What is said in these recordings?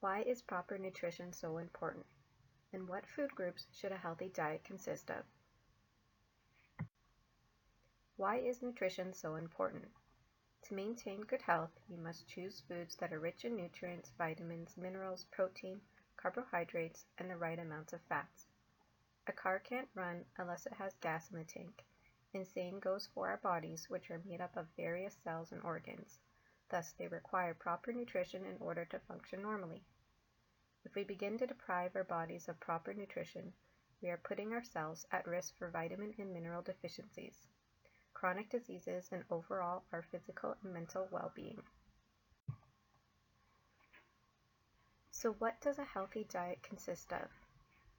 Why is proper nutrition so important? And what food groups should a healthy diet consist of? Why is nutrition so important? To maintain good health, you must choose foods that are rich in nutrients, vitamins, minerals, protein, carbohydrates, and the right amounts of fats. A car can't run unless it has gas in the tank, and same goes for our bodies, which are made up of various cells and organs. Thus, they require proper nutrition in order to function normally. If we begin to deprive our bodies of proper nutrition, we are putting ourselves at risk for vitamin and mineral deficiencies, chronic diseases, and overall our physical and mental well-being. So what does a healthy diet consist of?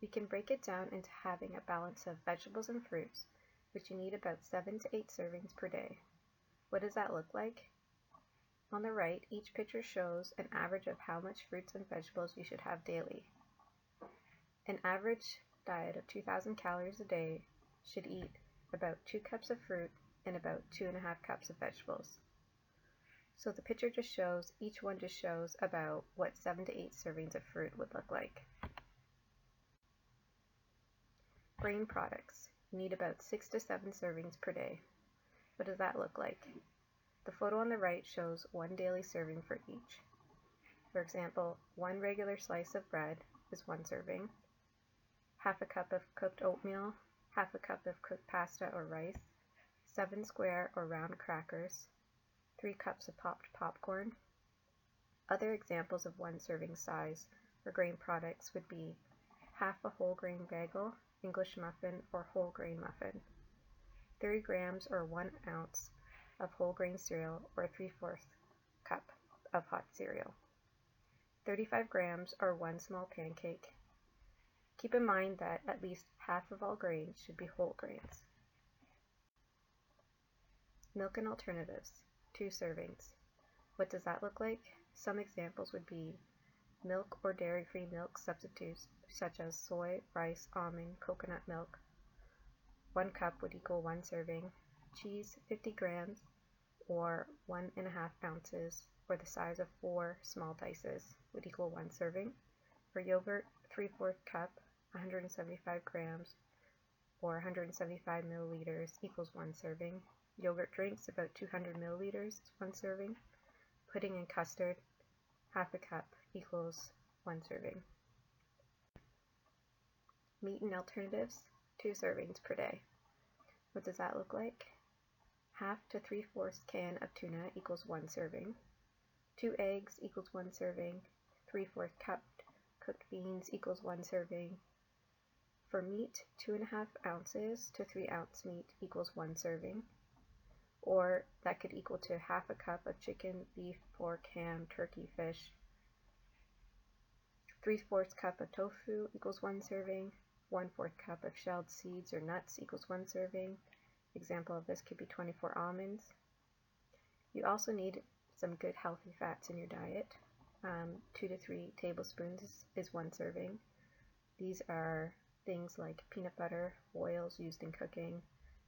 We can break it down into having a balance of vegetables and fruits, which you need about 7 to 8 servings per day. What does that look like? On the right, each picture shows an average of how much fruits and vegetables you should have daily. An average diet of 2,000 calories a day should eat about 2 cups of fruit and about 2.5 cups of vegetables. So the picture each one just shows about what 7 to 8 servings of fruit would look like. Grain products. You need about 6 to 7 servings per day. What does that look like? The photo on the right shows 1 daily serving for each. For example, 1 regular slice of bread is 1 serving, half a cup of cooked oatmeal, half a cup of cooked pasta or rice, 7 square or round crackers, 3 cups of popped popcorn. Other examples of 1 serving size for grain products would be half a whole grain bagel, English muffin, or whole grain muffin, 30 grams or 1 ounce of whole grain cereal or 3/4 cup of hot cereal, 35 grams or 1 small pancake. Keep in mind that at least half of all grains should be whole grains. Milk and alternatives, 2 servings. What does that look like? Some examples would be milk or dairy-free milk substitutes such as soy, rice, almond, coconut milk. 1 cup would equal 1 serving. Cheese, 50 grams or 1.5 ounces, or the size of 4 small dices, would equal 1 serving. For yogurt, 3/4 cup, 175 grams or 175 milliliters equals 1 serving. Yogurt drinks, about 200 milliliters, is 1 serving. Pudding and custard, half a cup equals 1 serving. Meat and alternatives, 2 servings per day. What does that look like? Half to 3/4 can of tuna equals 1 serving. 2 eggs equals 1 serving. 3/4 cup cooked beans equals 1 serving. For meat, 2.5 ounces to 3 ounce meat equals 1 serving. Or that could equal to half a cup of chicken, beef, pork, ham, turkey, fish. 3/4 cup of tofu equals 1 serving. 1/4 cup of shelled seeds or nuts equals 1 serving. Example of this could be 24 almonds. You also need some good healthy fats in your diet. 2 to 3 tablespoons is 1 serving. These are things like peanut butter, oils used in cooking,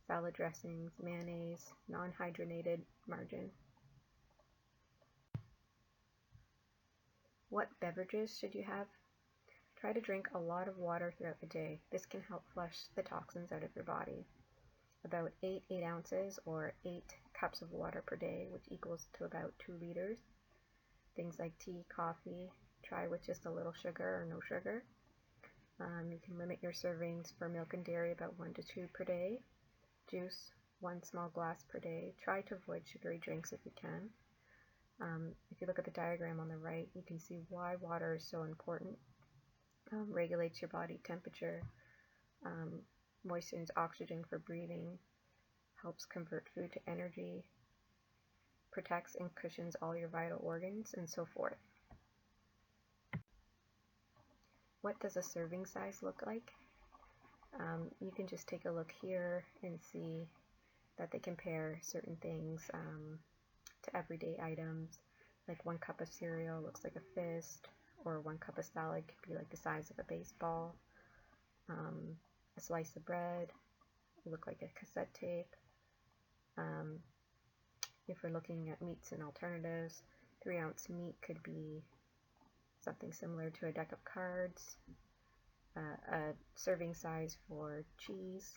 salad dressings, mayonnaise, non-hydrogenated margarine. What beverages should you have? Try to drink a lot of water throughout the day. This can help flush the toxins out of your body. About 8 ounces or 8 cups of water per day, which equals to about 2 liters. Things like tea, coffee, try with just a little sugar or no sugar. You can limit your servings for milk and dairy about 1 to 2 per day. Juice, 1 small glass per day. Try to avoid sugary drinks if you can. If you look at the diagram on the right, you can see why water is so important. Regulates your body temperature, moistens oxygen for breathing, helps convert food to energy, protects and cushions all your vital organs, and so forth. What does a serving size look like? You can just take a look here and see that they compare certain things to everyday items. Like 1 cup of cereal looks like a fist, or 1 cup of salad could be like the size of a baseball. A slice of bread will look like a cassette tape. If we're looking at meats and alternatives, 3 ounce meat could be something similar to a deck of cards, a serving size for cheese,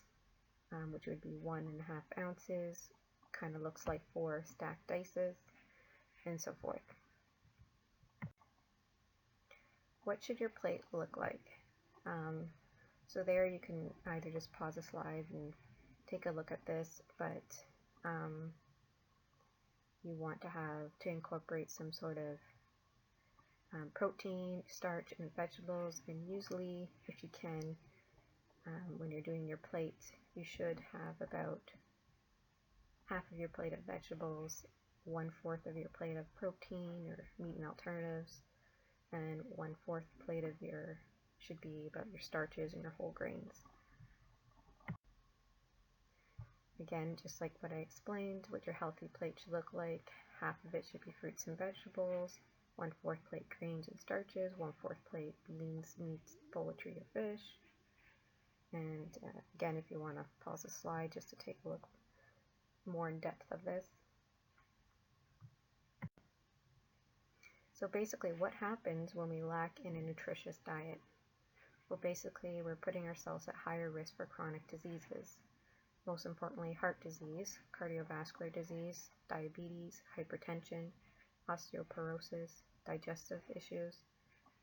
which would be 1.5 ounces, kind of looks like 4 stacked dices, and so forth. What should your plate look like? So there you can either just pause the slide and take a look at this, but you want to incorporate some sort of protein, starch, and vegetables, and usually, if you can, when you're doing your plate, you should have about half of your plate of vegetables, 1/4 of your plate of protein or meat and alternatives, and 1/4 plate of should be about your starches and your whole grains. Again, just like what I explained, what your healthy plate should look like, half of it should be fruits and vegetables, 1/4 plate grains and starches, 1/4 plate beans, meats, poultry, or fish. And again, if you want to pause the slide just to take a look more in depth of this. So basically, what happens when we lack in a nutritious diet? Well, basically, we're putting ourselves at higher risk for chronic diseases. Most importantly, heart disease, cardiovascular disease, diabetes, hypertension, osteoporosis, digestive issues,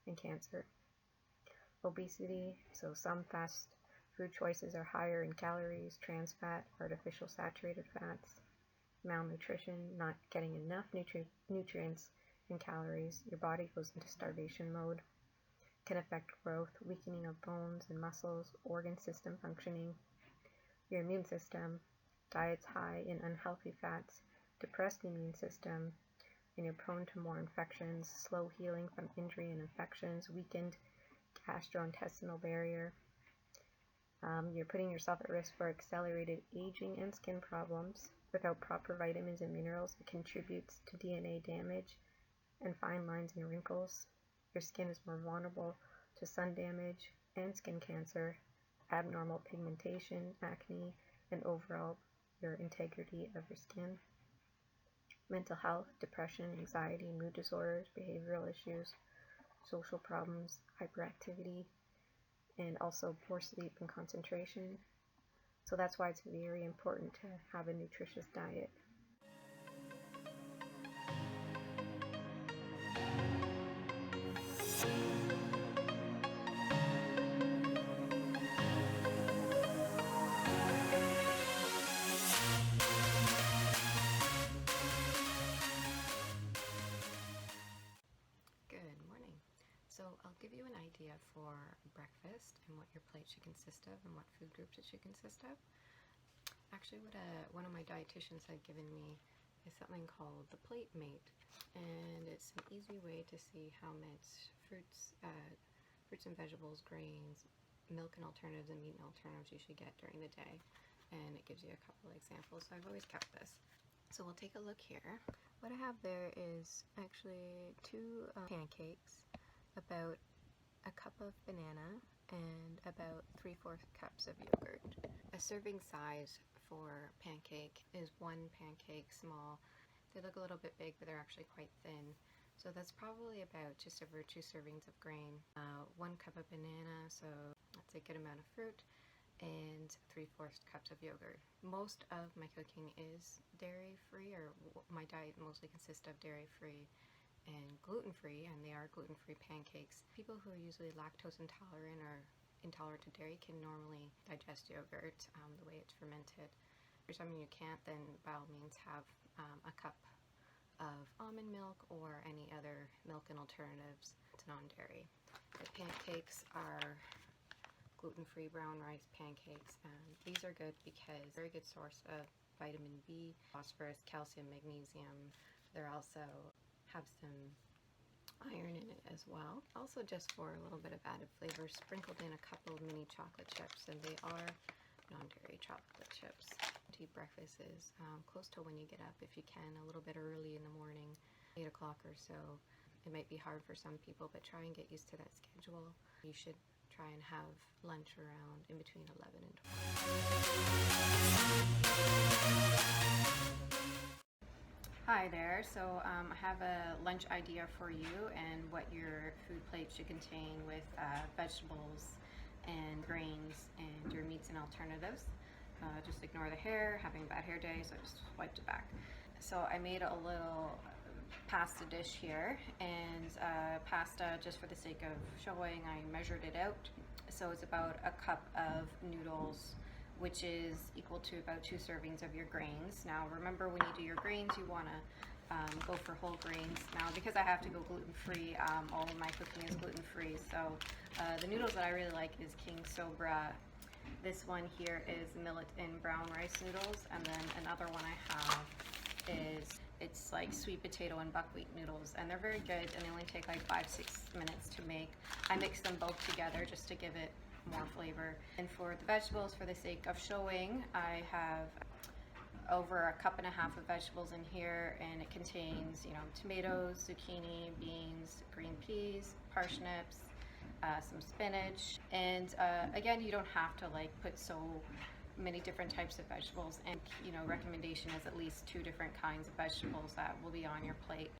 and cancer. Obesity, so some fast food choices are higher in calories, trans fat, artificial saturated fats. Malnutrition, not getting enough nutrients and calories, your body goes into starvation mode. Can affect growth, weakening of bones and muscles, organ system functioning. Your immune system, diets high in unhealthy fats, depressed immune system, and you're prone to more infections, slow healing from injury and infections, weakened gastrointestinal barrier. You're putting yourself at risk for accelerated aging and skin problems. Without proper vitamins and minerals, it contributes to DNA damage and fine lines and wrinkles. Your skin is more vulnerable to sun damage and skin cancer, abnormal pigmentation, acne, and overall your integrity of your skin. Mental health, depression, anxiety, mood disorders, behavioral issues, social problems, hyperactivity, and also poor sleep and concentration. So that's why it's very important to have a nutritious diet. Good morning. So I'll give you an idea for breakfast and what your plate should consist of and what food groups it should consist of. Actually, what one of my dietitians had given me is something called the Plate Mate, and it's an easy way to see how much fruits and vegetables, grains, milk and alternatives, and meat and alternatives you should get during the day, and it gives you a couple of examples. So I've always kept this. So we'll take a look here. What I have there is actually 2 pancakes, about a cup of banana, and about 3/4 cups of yogurt. A serving size for pancake is 1 pancake small. They look a little bit big, but they're actually quite thin. So that's probably about just over 2 servings of grain, 1 cup of banana, so that's a good amount of fruit, and 3/4 cups of yogurt. Most of my cooking is dairy-free, or my diet mostly consists of dairy-free and gluten-free, and they are gluten-free pancakes. People who are usually lactose intolerant or intolerant to dairy can normally digest yogurt the way it's fermented. If for some you can't, then by all means have a cup of almond milk or any other milk and alternatives to non-dairy. The pancakes are gluten-free brown rice pancakes, and these are good because they're a good source of vitamin B, phosphorus, calcium, magnesium. They're also have some iron in it as well. Also, just for a little bit of added flavor, sprinkled in a couple of mini chocolate chips, and they are non-dairy chocolate chips. Tea breakfast is close to when you get up, if you can, a little bit early in the morning, 8 o'clock or so. It might be hard for some people, but try and get used to that schedule. You should try and have lunch around in between 11 and 12. Hi there. So I have a lunch idea for you and what your food plate should contain with vegetables and grains and your meats and alternatives. Just ignore the hair, having a bad hair day, so I just wiped it back. So I made a little pasta dish here, and pasta, just for the sake of showing, I measured it out. So it's about a cup of noodles, which is equal to about 2 servings of your grains. Now remember, when you do your grains, you want to go for whole grains. Now because I have to go gluten-free, all of my cooking is gluten-free, so the noodles that I really like is King Sobra. This one here is millet and brown rice noodles, and then another one I have is, it's like sweet potato and buckwheat noodles, and they're very good, and they only take like 5-6 minutes to make. I mix them both together just to give it more flavor. And for the vegetables, for the sake of showing, I have over 1.5 cups of vegetables in here, and it contains, tomatoes, zucchini, beans, green peas, parsnips, some spinach, and again, you don't have to like put so many different types of vegetables, and recommendation is at least 2 different kinds of vegetables that will be on your plate.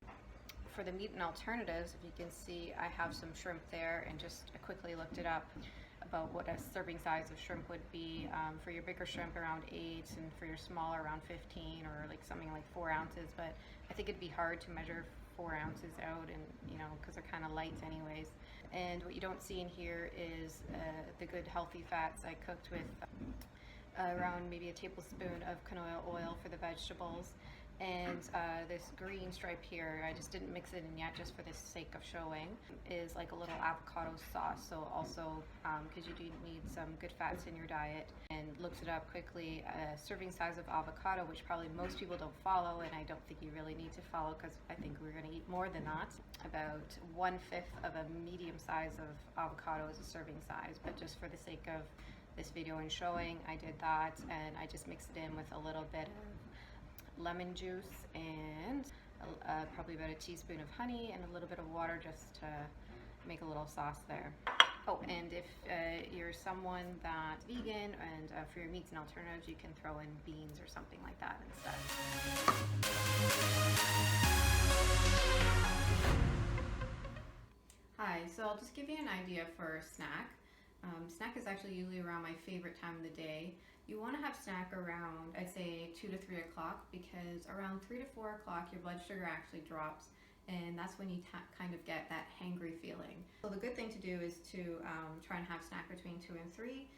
For the meat and alternatives, if you can see, I have some shrimp there, and just quickly looked it up about what a serving size of shrimp would be. For your bigger shrimp, around 8, and for your smaller, around 15, or like something like 4 ounces. But I think it'd be hard to measure 4 ounces out, and because they're kind of light anyways. And what you don't see in here is the good healthy fats. I cooked with around maybe a tablespoon of canola oil for the vegetables, and this green stripe here, I just didn't mix it in yet, just for the sake of showing, is like a little avocado sauce. So also, because you do need some good fats in your diet. And looked it up quickly, a serving size of avocado, which probably most people don't follow, and I don't think you really need to follow, because I think we're going to eat more than that. About 1/5 of a medium size of avocado is a serving size, but just for the sake of this video and showing, I did that, and I just mixed it in with a little bit of lemon juice and probably about a teaspoon of honey and a little bit of water, just to make a little sauce there. Oh, and if you're someone that's vegan, and for your meats and alternatives, you can throw in beans or something like that instead. Hi, so I'll just give you an idea for a snack. Snack is actually usually around my favorite time of the day. You want to have snack around, I'd say 2 to 3 o'clock, because around 3 to 4 o'clock your blood sugar actually drops, and that's when you kind of get that hangry feeling. So the good thing to do is to try and have snack between 2 and 3.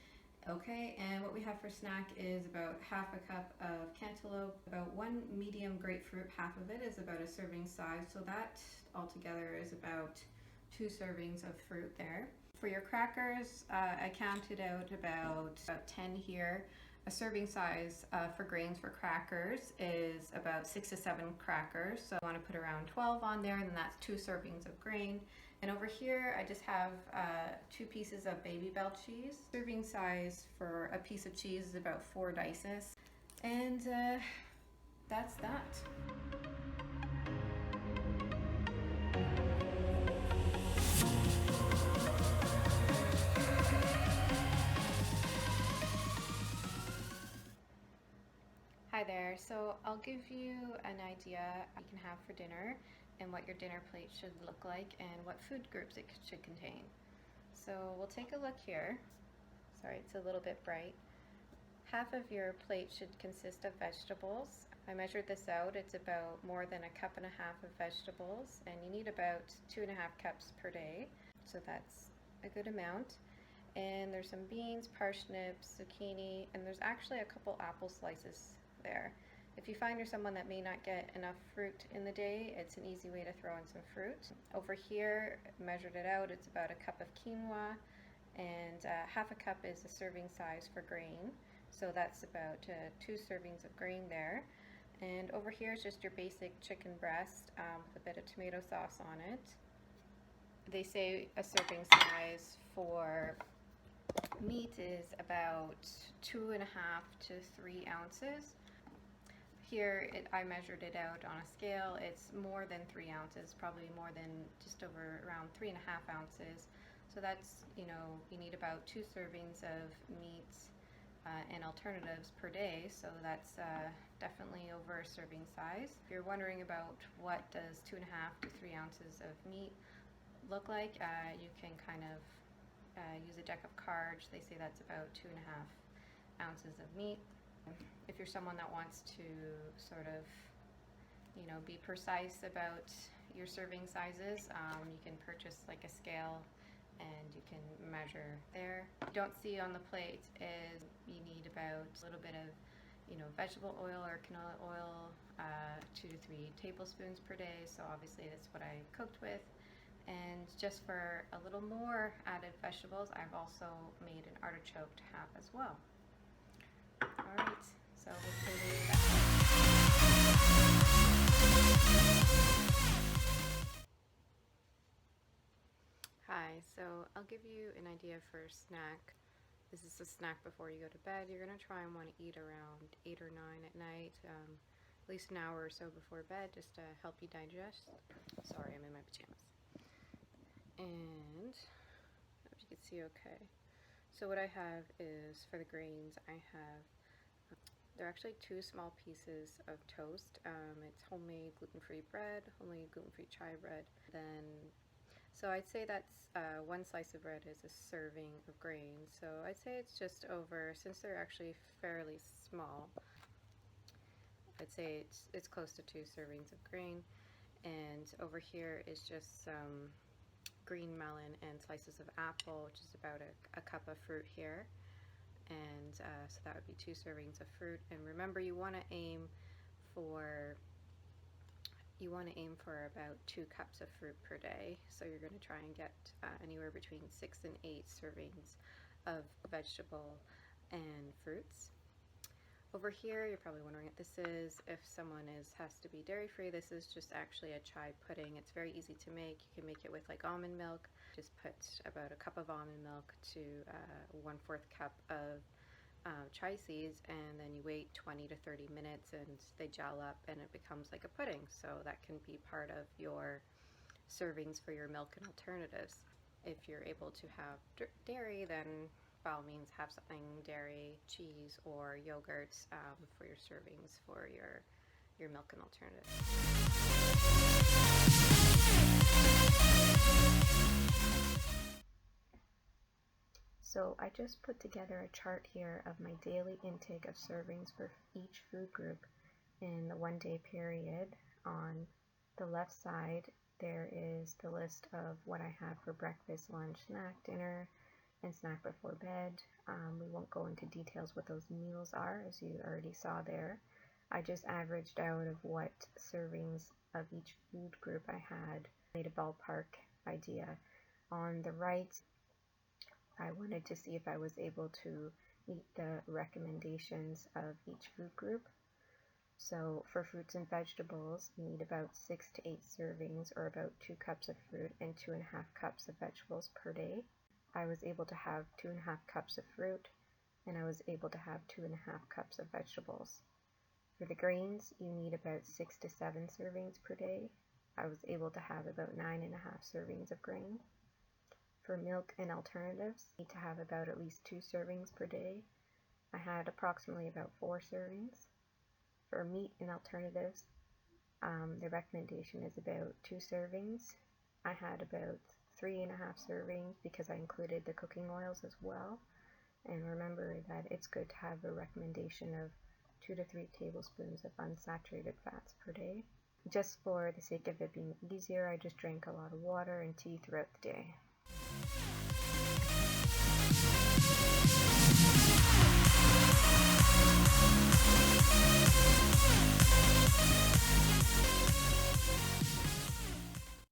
Okay, and what we have for snack is about 1/2 cup of cantaloupe, about 1 medium grapefruit, half of it is about a serving size, so that altogether is about 2 servings of fruit there. For your crackers, I counted out about 10 here. A serving size for grains for crackers is about 6 to 7 crackers. So I want to put around 12 on there, and then that's 2 servings of grain. And over here, I just have 2 pieces of Baby Bell cheese. Serving size for a piece of cheese is about 4 dices. And that's that. Hi there, so I'll give you an idea you can have for dinner, and what your dinner plate should look like, and what food groups it should contain. So we'll take a look here. Sorry, it's a little bit bright. Half of your plate should consist of vegetables. I measured this out, it's about more than 1.5 cups of vegetables, and you need about 2.5 cups per day, so that's a good amount. And there's some beans, parsnips, zucchini, and there's actually a couple apple slices there. If you find you're someone that may not get enough fruit in the day, it's an easy way to throw in some fruit. Over here, measured it out, it's about 1 cup of quinoa, and 1/2 cup is a serving size for grain, so that's about 2 servings of grain there. And over here is just your basic chicken breast with a bit of tomato sauce on it. They say a serving size for meat is about 2.5 to 3 ounces. Here I measured it out on a scale. It's more than 3 ounces, probably more than just over around 3.5 ounces. So that's, you need about 2 servings of meat, and alternatives per day, so that's definitely over a serving size. If you're wondering about what does 2.5 to 3 ounces of meat look like, you can kind of use a deck of cards. They say that's about 2.5 ounces of meat. If you're someone that wants to sort of, be precise about your serving sizes, you can purchase like a scale and you can measure there. What you don't see on the plate is you need about a little bit of vegetable oil or canola oil, 2 to 3 tablespoons per day. So obviously that's what I cooked with. And just for a little more added vegetables, I've also made an artichoke to have as well. Alright, so hopefully that's Hi, so I'll give you an idea for a snack. This is a snack before you go to bed. You're going to try and want to eat around 8 or 9 at night, at least an hour or so before bed, just to help you digest. Sorry, I'm in my pajamas. And I hope you can see okay. So what I have is, for the grains, they're actually 2 small pieces of toast. It's homemade gluten-free bread, homemade gluten-free chai bread. So I'd say that's 1 slice of bread is a serving of grains. So I'd say it's just over, since they're actually fairly small, I'd say it's close to 2 servings of grain. And over here is just some green melon and slices of apple, which is about a cup of fruit here. And so that would be 2 servings of fruit. And remember, you want to aim for about 2 cups of fruit per day. So you're going to try and get anywhere between 6 and 8 servings of vegetable and fruits. Over here, you're probably wondering what this is. If someone has to be dairy free, this is just actually a chai pudding. It's very easy to make. You can make it with like almond milk. Just put about a cup of almond milk to 1/4 cup of chai seeds, and then you wait 20 to 30 minutes and they gel up and it becomes like a pudding. So that can be part of your servings for your milk and alternatives. If you're able to have dairy, then by all means have something dairy, cheese, or yogurts for your servings for your milk and alternatives. So I just put together a chart here of my daily intake of servings for each food group in the 1-day period. On the left side, there is the list of what I had for breakfast, lunch, snack, dinner, and snack before bed. We won't go into details what those meals are, as you already saw there. I just averaged out of what servings of each food group I had, made a ballpark idea. On the right, I wanted to see if I was able to meet the recommendations of each food group. So for fruits and vegetables, you need about 6 to 8 servings, or about 2 cups of fruit and 2.5 cups of vegetables per day. I was able to have 2.5 cups of fruit, and I was able to have 2.5 cups of vegetables. For the grains, you need about 6 to 7 servings per day. I was able to have about 9.5 servings of grain. For milk and alternatives, you need to have about at least 2 servings per day. I had approximately about 4 servings. For meat and alternatives, the recommendation is about 2 servings. I had about 3.5 servings because I included the cooking oils as well. And remember that it's good to have a recommendation of 2 to 3 tablespoons of unsaturated fats per day. Just for the sake of it being easier, I just drank a lot of water and tea throughout the day.